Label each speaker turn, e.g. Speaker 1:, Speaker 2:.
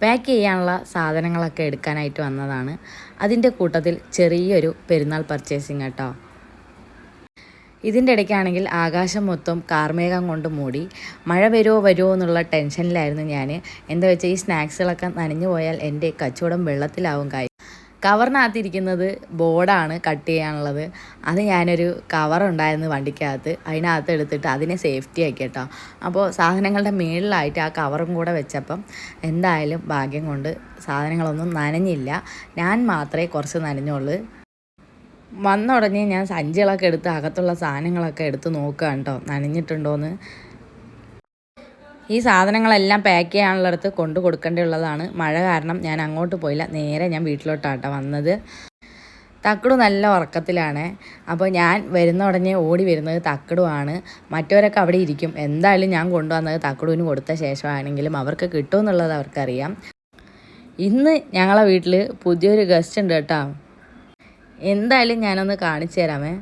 Speaker 1: Pack ചെയ്യാനുള്ള സാധനങ്ങളൊക്കെ എടുക്കാനായിട്ട് വന്നതാണ്. അതിൻ്റെ കൂട്ടത്തിൽ ചെറിയൊരു പെരുന്നാൾ പർച്ചേസിങ് കേട്ടോ. ഇതിൻ്റെ ഇടയ്ക്കാണെങ്കിൽ ആകാശം മൊത്തം കാർമേഘം കൊണ്ട് മൂടി. മഴ വരുമോ എന്നുള്ള ടെൻഷനിലായിരുന്നു ഞാൻ. എന്താ വെച്ചാൽ ഈ സ്നാക്സുകളൊക്കെ നനഞ്ഞു പോയാൽ എൻ്റെ കച്ചവടം വെള്ളത്തിലാവും. കവറിനകത്തിരിക്കുന്നത് ബോർഡാണ് കട്ട് ചെയ്യാനുള്ളത്. അത് ഞാനൊരു കവറുണ്ടായിരുന്നു വണ്ടിക്കകത്ത്, അതിനകത്ത് എടുത്തിട്ട് അതിനെ സേഫ്റ്റി ആക്കി കേട്ടോ. അപ്പോൾ സാധനങ്ങളുടെ മുകളിലായിട്ട് ആ കവറും കൂടെ വെച്ചപ്പം എന്തായാലും ഭാഗ്യം കൊണ്ട് സാധനങ്ങളൊന്നും നനഞ്ഞില്ല. ഞാൻ മാത്രമേ കുറച്ച് നനഞ്ഞുള്ളൂ. വന്ന ഉടനെ ഞാൻ സഞ്ചികളൊക്കെ എടുത്ത് അകത്തുള്ള സാധനങ്ങളൊക്കെ എടുത്ത് നോക്കുകയാണ് കേട്ടോ, നനഞ്ഞിട്ടുണ്ടോയെന്ന്. ഈ സാധനങ്ങളെല്ലാം പാക്ക് ചെയ്യാനുള്ളിടത്ത് കൊണ്ടു കൊടുക്കേണ്ടിയുള്ളതാണ്. മഴ കാരണം ഞാൻ അങ്ങോട്ട് പോയില്ല, നേരെ ഞാൻ വീട്ടിലോട്ടാട്ടോ വന്നത്. തക്കടു നല്ല ഉറക്കത്തിലാണ്. അപ്പോൾ ഞാൻ വരുന്ന ഉടനെ ഓടി വരുന്നത് തക്കടുവാണ്. മറ്റവരൊക്കെ അവിടെ ഇരിക്കും. എന്തായാലും ഞാൻ കൊണ്ടുവന്നത് തക്കടുവിന് കൊടുത്ത ശേഷമാണെങ്കിലും അവർക്ക് കിട്ടുമെന്നുള്ളത് അവർക്കറിയാം. ഇന്ന് ഞങ്ങളെ വീട്ടിൽ പുതിയൊരു ഗസ്റ്റ് ഉണ്ട് കേട്ടോ. എന്തായാലും ഞാനൊന്ന് കാണിച്ചു തരാമേ.